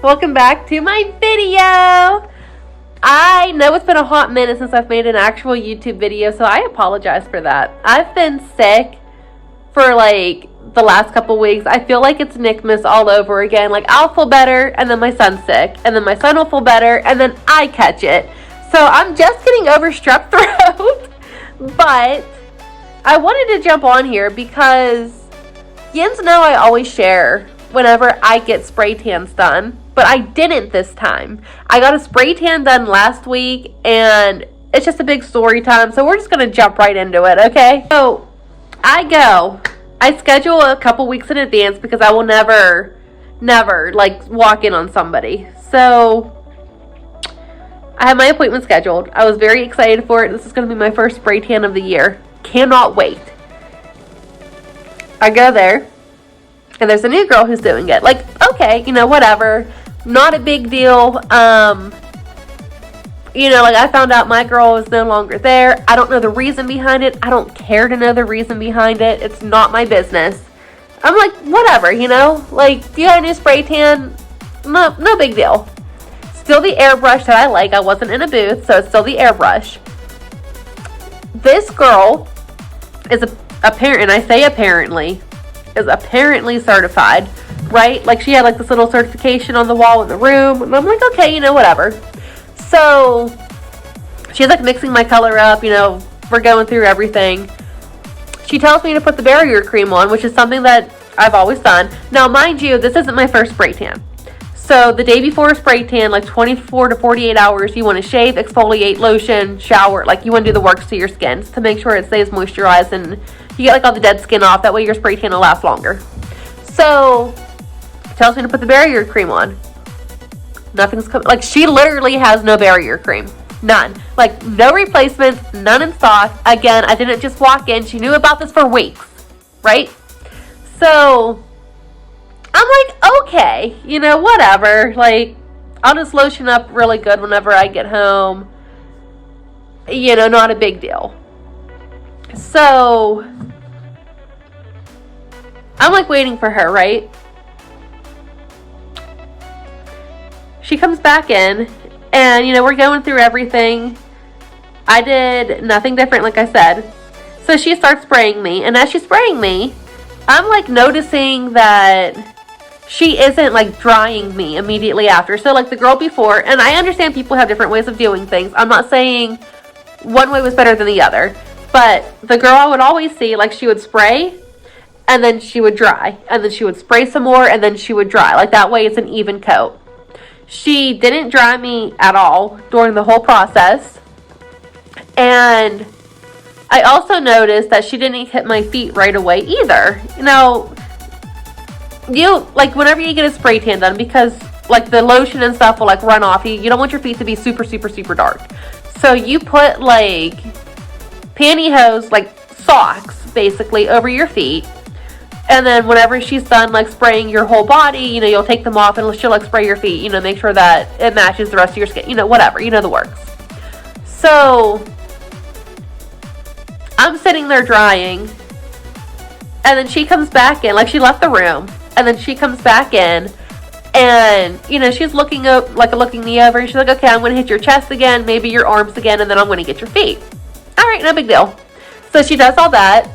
welcome back to my video. I know it's been a hot minute since I've made an actual YouTube video, so I apologize for that. I've been sick for like the last couple weeks. I feel like it's Nickmas all over again. Like, I'll feel better and then my son's sick, and then my son will feel better and then I catch it. So I'm just getting over strep throat. But I wanted to jump on here because Yins know I always share whenever I get spray tans done, but I didn't this time. I got a spray tan done last week, and it's just a big story time, so we're just going to jump right into it, okay? So, I schedule a couple weeks in advance because I will never, like, walk in on somebody. So, I have my appointment scheduled. I was very excited for it. This is going to be my first spray tan of the year. Cannot wait. I go there, and there's a new girl who's doing it. Like, okay, you know, whatever. Not a big deal. You know, like, I found out my girl is no longer there. I don't know the reason behind it. I don't care to know the reason behind it. It's not my business. I'm like, whatever, you know? Like, do you got a new spray tan? No big deal. Still the airbrush that I like. I wasn't in a booth, so it's still the airbrush. This girl is and I say apparently, is apparently certified, right? Like, she had like this little certification on the wall in the room, and I'm like, okay, you know, whatever. So she's like mixing my color up, you know, we're going through everything. She tells me to put the barrier cream on, which is something that I've always done. Now, mind you, this isn't my first spray tan. So the day before a spray tan, like 24 to 48 hours, you want to shave, exfoliate, lotion, shower. Like, you want to do the works to your skin to make sure it stays moisturized and you get like all the dead skin off. That way your spray tan will last longer. So tells me to put the barrier cream on. Nothing's coming. Like, she literally has no barrier cream. None. Like, no replacements, none in stock. Again, I didn't just walk in. She knew about this for weeks, right? So I'm like, okay, you know, whatever. Like, I'll just lotion up really good whenever I get home. You know, not a big deal. So I'm like waiting for her, right? She comes back in, and, you know, we're going through everything. I did nothing different, like I said. So she starts spraying me, and as she's spraying me, I'm like noticing that she isn't like drying me immediately after. So like the girl before, and I understand people have different ways of doing things. I'm not saying one way was better than the other, but the girl I would always see, like, she would spray and then she would dry, and then she would spray some more and then she would dry. Like, that way it's an even coat. She didn't dry me at all during the whole process. And I also noticed that she didn't hit my feet right away either. You know, like, whenever you get a spray tan done, because like the lotion and stuff will like run off, you don't want your feet to be super dark. So you put like pantyhose, like socks basically, over your feet. And then whenever she's done like spraying your whole body, you know, you'll take them off and she'll like spray your feet, you know, make sure that it matches the rest of your skin, you know, whatever, you know the works. So I'm sitting there drying, and then she comes back in, like, she left the room, and then she comes back in, and, you know, she's looking up, like, looking me over, and she's like, okay, I'm going to hit your chest again, maybe your arms again, and then I'm going to get your feet. All right, no big deal. So she does all that,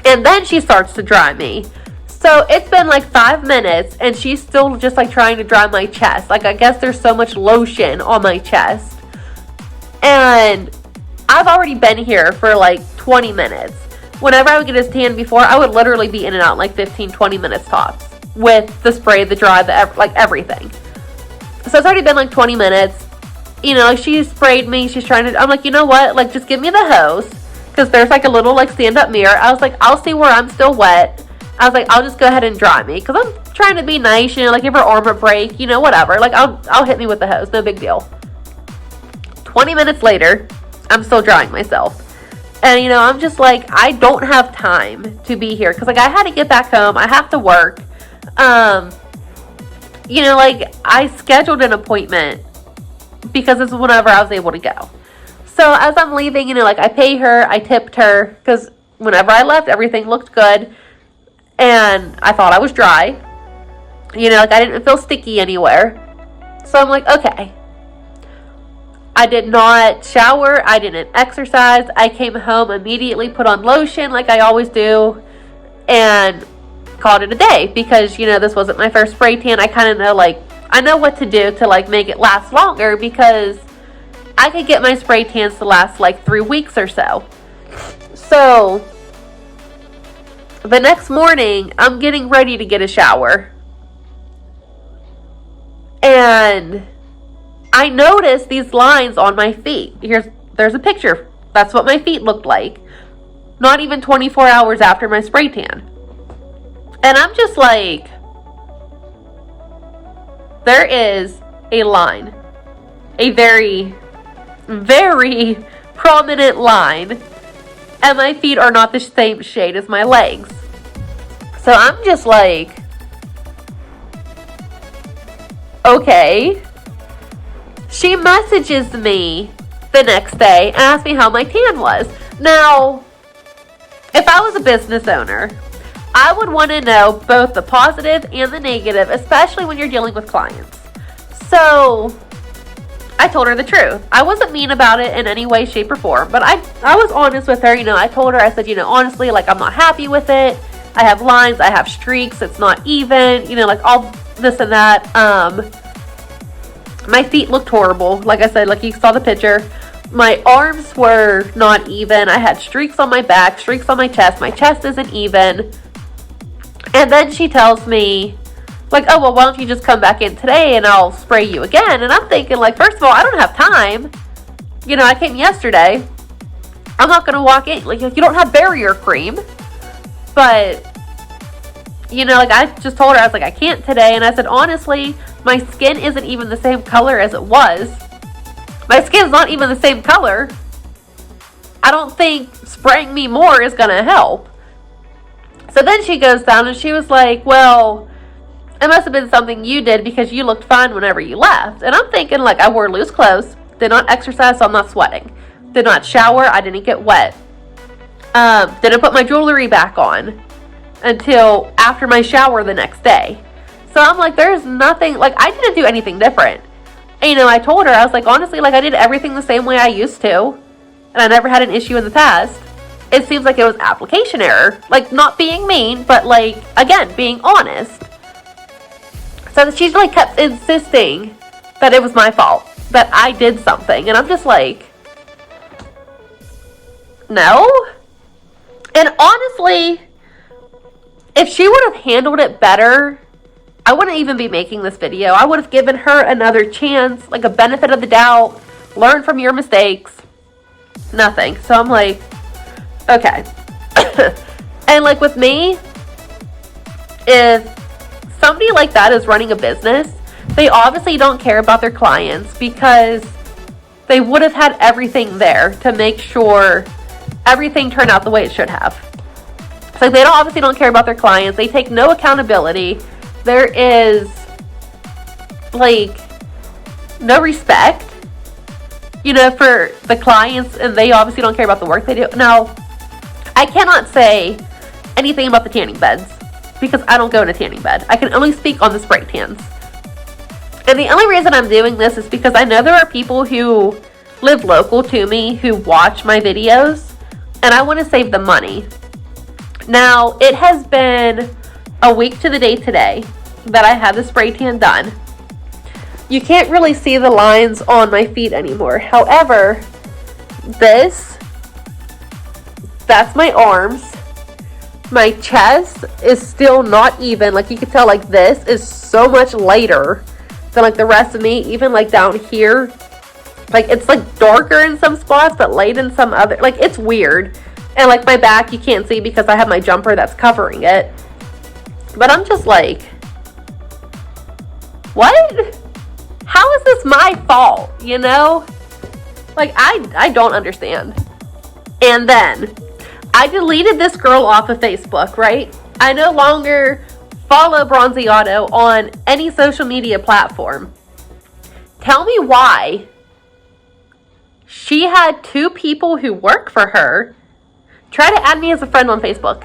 and then she starts to dry me. So it's been like 5 minutes, and she's still just like trying to dry my chest. Like, I guess there's so much lotion on my chest. And I've already been here for like 20 minutes. Whenever I would get a tan before, I would literally be in and out in like 15, 20 minutes tops with the spray, the dry, like everything. So it's already been like 20 minutes. You know, like, she sprayed me. She's trying to, I'm like, you know what? Like, just give me the hose. Because there's like a little like stand-up mirror. I was like, I'll see where I'm still wet. I was like, I'll just go ahead and dry me. Because I'm trying to be nice, you know, like, if her arm would break, you know, whatever. Like, I'll hit me with the hose. No big deal. 20 minutes later, I'm still drying myself. And, you know, I'm just like, I don't have time to be here. Because, like, I had to get back home. I have to work. You know, like, I scheduled an appointment because this is whenever I was able to go. So as I'm leaving, you know, like, I pay her, I tipped her, because whenever I left, everything looked good, and I thought I was dry. You know, like, I didn't feel sticky anywhere. So I'm like, okay. I did not shower. I didn't exercise. I came home, immediately put on lotion like I always do, and called it a day because, this wasn't my first spray tan. I kind of know, I know what to do to, make it last longer because I could get my spray tans to last, 3 weeks or so. So, the next morning, I'm getting ready to get a shower. And I noticed these lines on my feet. There's a picture. That's what my feet looked like. Not even 24 hours after my spray tan. And I'm just like, there is a line. A very, very prominent line. And my feet are not the same shade as my legs. So I'm just like, okay. She messages me the next day and asks me how my tan was. Now, if I was a business owner, I would want to know both the positive and the negative, especially when you're dealing with clients. So, I told her the truth. I wasn't mean about it in any way, shape, or form, but I was honest with her. I told her, I said, honestly, I'm not happy with it. I have lines, I have streaks, it's not even, all this and that. My feet looked horrible. Like I said, you saw the picture. My arms were not even. I had streaks on my back, streaks on my chest. My chest isn't even. And then she tells me, oh, well, why don't you just come back in today and I'll spray you again? And I'm thinking, first of all, I don't have time. I came yesterday. I'm not going to walk in. You don't have barrier cream. But, I just told her, I was I can't today. And I said, honestly, my skin isn't even the same color as it was. My skin's not even the same color. I don't think spraying me more is going to help. So then she goes down and she was like, well, it must have been something you did because you looked fine whenever you left. And I'm thinking, I wore loose clothes, did not exercise, so I'm not sweating. Did not shower, I didn't get wet. Didn't put my jewelry back on until after my shower the next day. So I'm like, there's nothing, I didn't do anything different. And, I told her, I was honestly, I did everything the same way I used to. And I never had an issue in the past. It seems like it was application error. Not being mean, but, again, being honest. So she kept insisting that it was my fault. That I did something. And I'm just no. And honestly, if she would have handled it better, I wouldn't even be making this video. I would have given her another chance, a benefit of the doubt, learn from your mistakes. Nothing. So I'm okay. And with me, if somebody like that is running a business, they obviously don't care about their clients because they would have had everything there to make sure everything turned out the way it should have. So they obviously don't care about their clients. They take no accountability. There is, no respect, for the clients, and they obviously don't care about the work they do. Now, I cannot say anything about the tanning beds because I don't go in a tanning bed. I can only speak on the spray tans. And the only reason I'm doing this is because I know there are people who live local to me who watch my videos, and I want to save them money. Now, it has been a week to the day today that I had the spray tan done. You can't really see the lines on my feet anymore. However, that's my arms. My chest is still not even. You can tell, this is so much lighter than, the rest of me. Even, down here. It's, darker in some spots, but light in some other. It's weird. And, my back, you can't see because I have my jumper that's covering it. But I'm just what? How is this my fault, I don't understand. And then, I deleted this girl off of Facebook, right? I no longer follow BRONZEA-NO on any social media platform. Tell me why she had 2 people who work for her try to add me as a friend on Facebook.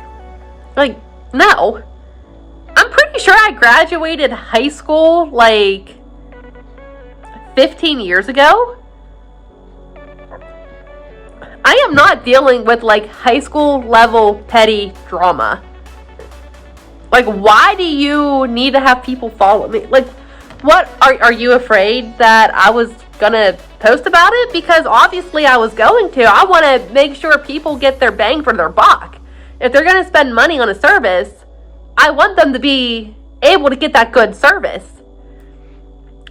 No. I'm pretty sure I graduated high school, 15 years ago. I am not dealing with like high school level petty drama. Like, why do you need to have people follow me? Like, what are you afraid that I was gonna post about it? Because obviously I was going to. I want to make sure people get their bang for their buck. If they're gonna spend money on a service, I want them to be able to get that good service.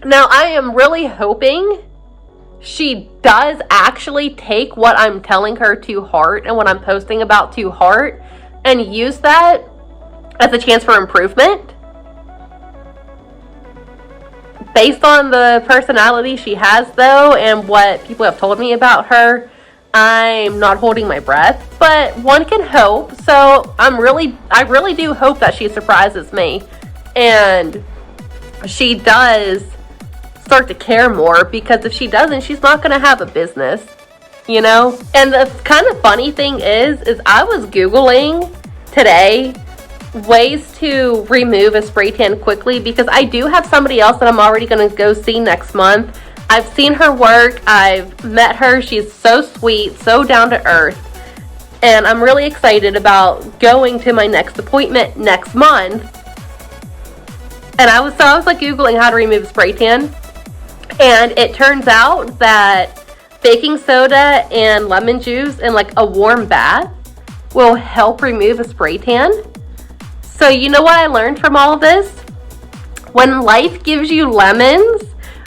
Now, I am really hoping she does actually take what I'm telling her to heart and what I'm posting about to heart and use that as a chance for improvement. Based on the personality she has, though, and what people have told me about her, I'm not holding my breath, but one can hope. So I really do hope that she surprises me and she does start to care more, because if she doesn't, she's not going to have a business, you know? And the kind of funny thing is I was Googling today ways to remove a spray tan quickly, because I do have somebody else that I'm already going to go see next month. I've seen her work. I've met her. She's so sweet, so down to earth. And I'm really excited about going to my next appointment next month. And I was like Googling how to remove spray tan. And it turns out that baking soda and lemon juice and like a warm bath will help remove a spray tan. So you know what I learned from all of this? When life gives you lemons,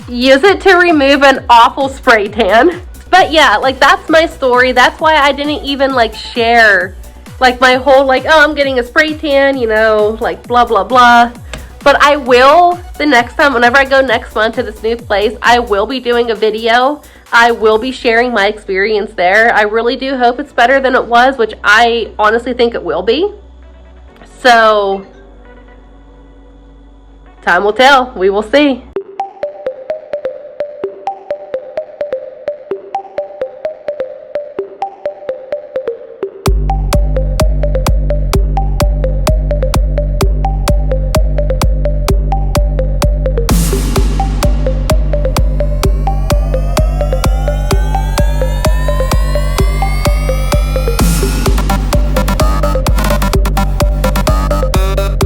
use it to remove an awful spray tan. But yeah, like that's my story. That's why I didn't even like share like my whole like, oh, I'm getting a spray tan, you know, like blah, blah, blah. But I will, the next time, whenever I go next month to this new place, I will be doing a video. I will be sharing my experience there. I really do hope it's better than it was, which I honestly think it will be. So, time will tell. We will see.